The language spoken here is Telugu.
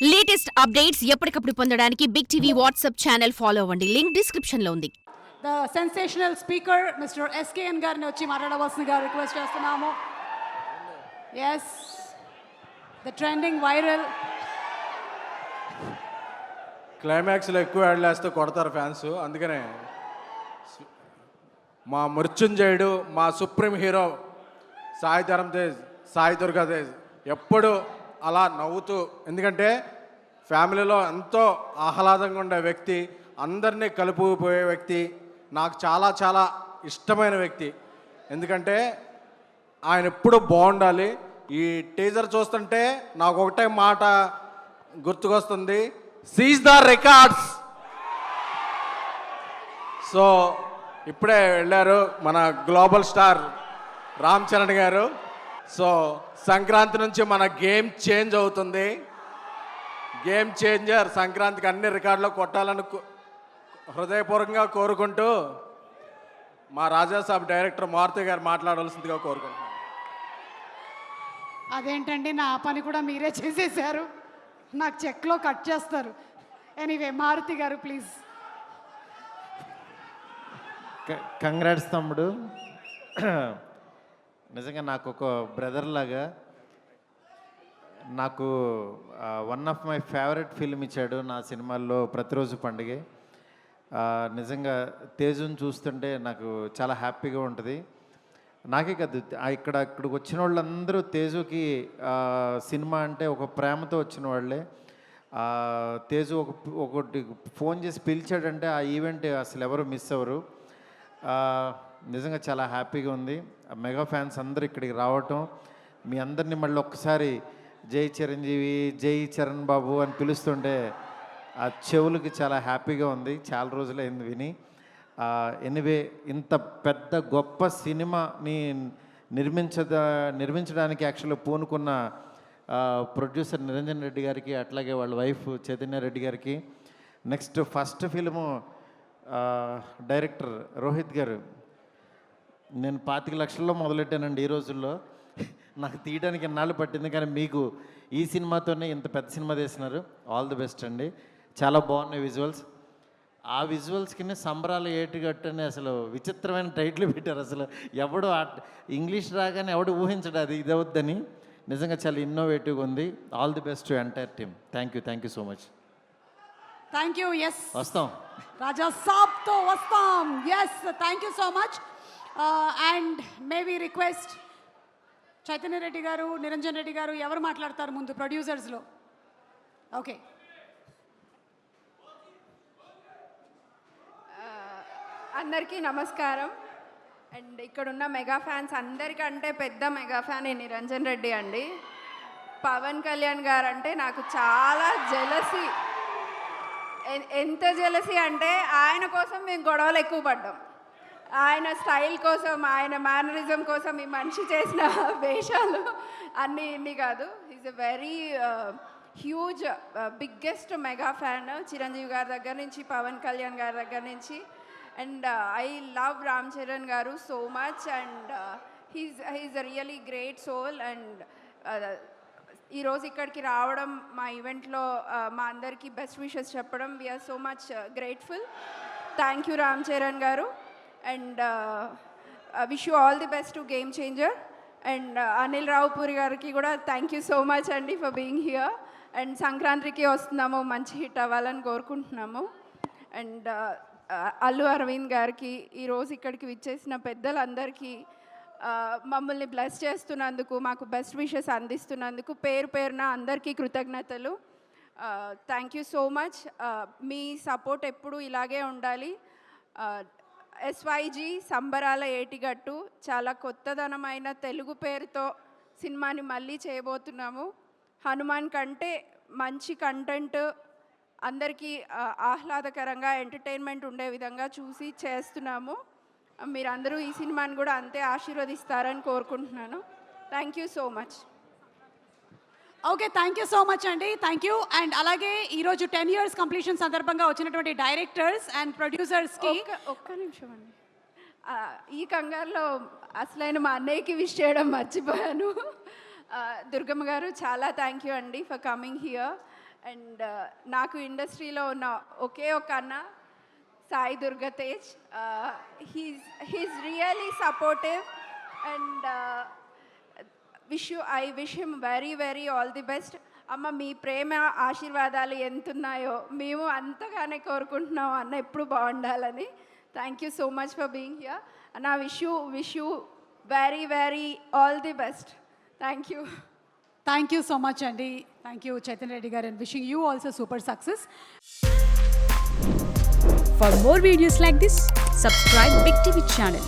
లేటెస్ట్ అప్డేట్స్ ఎప్పటికప్పుడు పొందడానికి big TV WhatsApp channel follow అవ్వండి. లింక్ డిస్క్రిప్షన్ లో ఉంది. The sensational speaker mister SKN గారిని వచ్చి మాట్లాడవలసిందిగా రిక్వెస్ట్ చేస్తున్నాము. Yes, the trending viral. క్లైమాక్స్లో ఎక్కువ యాడ్లేస్తే కొడతారు ఫ్యాన్స్. అందుకనే మా మృత్యుంజయుడు, మా సుప్రీం హీరో సాయి ధరమ్ తేజ్, సాయి దుర్గా తేజ్ ఎప్పుడు అలా నవ్వుతూ, ఎందుకంటే ఫ్యామిలీలో ఎంతో ఆహ్లాదంగా ఉండే వ్యక్తి, అందరినీ కలుపుకుపోయే వ్యక్తి, నాకు చాలా చాలా ఇష్టమైన వ్యక్తి. ఎందుకంటే ఆయన ఎప్పుడు బాగుండాలి. ఈ టీజర్ చూస్తుంటే నాకు ఒకటే మాట గుర్తుకొస్తుంది, సీజ్ ద రికార్డ్స్. సో ఇప్పుడే వెళ్ళారు మన గ్లోబల్ స్టార్ రామ్ చరణ్ గారు. సో సంక్రాంతి నుంచి మన గేమ్ చేంజ్ అవుతుంది. గేమ్ చేంజర్ సంక్రాంతికి అన్ని రికార్డులు కొట్టాలని హృదయపూర్వకంగా కోరుకుంటూ మా రాజాసాబ్ డైరెక్టర్ మారుతి గారు మాట్లాడవలసిందిగా కోరుకుంటున్నాను. అదేంటండి, నా పని కూడా మీరే చేసేసారు, నాకు చెక్లో కట్ చేస్తారు. ఎనీవే, మారుతి గారు ప్లీజ్. కంగ్రాట్స్ తమ్ముడు. నిజంగా నాకు ఒక బ్రదర్ లాగా, నాకు one of my favourite film ఇచ్చాడు నా సినిమాల్లో ప్రతిరోజు పండుగే. నిజంగా తేజుని చూస్తుంటే నాకు చాలా హ్యాపీగా ఉంటుంది. నాకే కాదు, ఇక్కడికి వచ్చిన వాళ్ళందరూ తేజుకి సినిమా అంటే ఒక ప్రేమతో వచ్చిన వాళ్ళే. తేజు ఒకటి ఫోన్ చేసి పిలిచాడంటే ఆ ఈవెంట్ అసలు ఎవరు మిస్ అవ్వరు. నిజంగా చాలా హ్యాపీగా ఉంది. మెగా ఫ్యాన్స్ అందరూ ఇక్కడికి రావటం, మీ అందరినీ మళ్ళీ ఒక్కసారి జై చిరంజీవి, జై చరణ్ బాబు అని పిలుస్తుంటే ఆ చెవులకి చాలా హ్యాపీగా ఉంది. చాలా రోజులైంది విని. ఎనివే, ఇంత పెద్ద గొప్ప సినిమాని నిర్మించడానికి యాక్చువల్గా పూనుకున్న ప్రొడ్యూసర్ నిరంజన్ రెడ్డి గారికి, అట్లాగే వాళ్ళ వైఫ్ చైతన్య రెడ్డి గారికి, next first film director Rohit గారు. నేను 25 లక్షల్లో మొదలెట్టానండి ఈ రోజుల్లో. నాకు తీయడానికి ఎన్నాళ్ళు పట్టింది, కానీ మీకు ఈ సినిమాతోనే ఇంత పెద్ద సినిమా తీసినారు. ఆల్ ది బెస్ట్ అండి. చాలా బాగున్నాయి విజువల్స్. ఆ విజువల్స్కి సంబరాలు ఏటిగట్టు అని అసలు విచిత్రమైన టైటిల్ పెట్టారు. అసలు ఎవడు ఇంగ్లీష్ రాగానే ఎవడు ఊహించడు అది ఇదవుద్దని. నిజంగా చాలా ఇన్నోవేటివ్గా ఉంది. All the best to entire team. Thank you so much. Thank you. Yes, వస్తాం, రాజా సాబ్తో వస్తాం. Yes, thank you so much. And maybe request Chaitanya Reddy గారు, నిరంజన్ రెడ్డి గారు ఎవరు మాట్లాడతారు ముందు ప్రొడ్యూసర్స్లో? ఓకే. అందరికీ నమస్కారం. అండ్ ఇక్కడున్న మెగా ఫ్యాన్స్ అందరికంటే పెద్ద మెగా ఫ్యాన్ నిరంజన్ రెడ్డి అండి. పవన్ కళ్యాణ్ గారు అంటే నాకు చాలా జెలసీ. ఎంత జెలసీ అంటే ఆయన కోసం మేము గొడవలు ఎక్కువ పడ్డాం. ఆయన స్టైల్ కోసం, ఆయన మేనరిజం కోసం ఈ మనిషి చేసిన వేషాలు అన్నీ ఇన్ని కాదు. Is a very huge biggest mega fan Chiranjeevi గారి దగ్గర నుంచి, పవన్ కళ్యాణ్ గారి దగ్గర నుంచి. And I love Ram Charan గారు so much. And he's a really great soul. And ఈరోజు ఇక్కడికి రావడం, మా ఈవెంట్లో మా అందరికీ బెస్ట్ విషెస్ చెప్పడం, we're so much grateful. Thank you Ram Charan గారు. And wish you all the best to Game Changer. And Anil Ravipudi గారికి కూడా థ్యాంక్ యూ సో మచ్ అండి ఫర్ బీయింగ్ హియర్. అండ్ సంక్రాంతికి వస్తున్నాము, మంచి హిట్ అవ్వాలని కోరుకుంటున్నాము. అండ్ అల్లు అరవింద్ గారికి, ఈరోజు ఇక్కడికి విచ్చేసిన పెద్దలందరికీ, మమ్మల్ని బ్లెస్ చేస్తున్నందుకు, మాకు బెస్ట్ విషెస్ అందిస్తున్నందుకు పేరు పేరున అందరికీ కృతజ్ఞతలు. Thank you so much. Me support ఎప్పుడు ఇలాగే ఉండాలి. SYG సంబరాల ఏటిగట్టు చాలా కొత్తదనమైన తెలుగు పేరుతో సినిమాని మళ్ళీ చేయబోతున్నాము. హనుమాన్ కంటే మంచి కంటెంట్, అందరికీ ఆహ్లాదకరంగా ఎంటర్టైన్మెంట్ ఉండే విధంగా చూసి చేస్తున్నాము. మీరందరూ ఈ సినిమాని కూడా అంతే ఆశీర్వదిస్తారని కోరుకుంటున్నాను. Thank you so much. Okay, thank you so much అండి. Thank you. అండ్ అలాగే ఈరోజు 10 years కంప్లీషన్ సందర్భంగా వచ్చినటువంటి డైరెక్టర్స్ అండ్ ప్రొడ్యూసర్స్కి ఒక్క నిమిషం అండి. ఈ కంగారులో అసలైన మా అన్నయ్యకి విష్ చేయడం మర్చిపోయాను. దుర్గమ్మ గారు చాలా థ్యాంక్ యూ అండి ఫర్ కమింగ్ హియర్. అండ్ నాకు ఇండస్ట్రీలో ఉన్న ఒకే ఒక అన్న Sai Durga Tej. He's really supportive and I wish him very very all the best. అమ్మ, మీ ప్రేమ ఆశీర్వాదాలు ఎంతున్నాయో మేము అంతగానే కోరుకుంటున్నాం అన్న ఎప్పుడు బాగుండాలని. Thank you so much for being here అన్న. Wish you very very all the best. Thank you. Thank you so much అండి. థ్యాంక్ యూ చైతన్య రెడ్డి గారు, and wishing you also super success. For more videos like this, subscribe Big TV channel.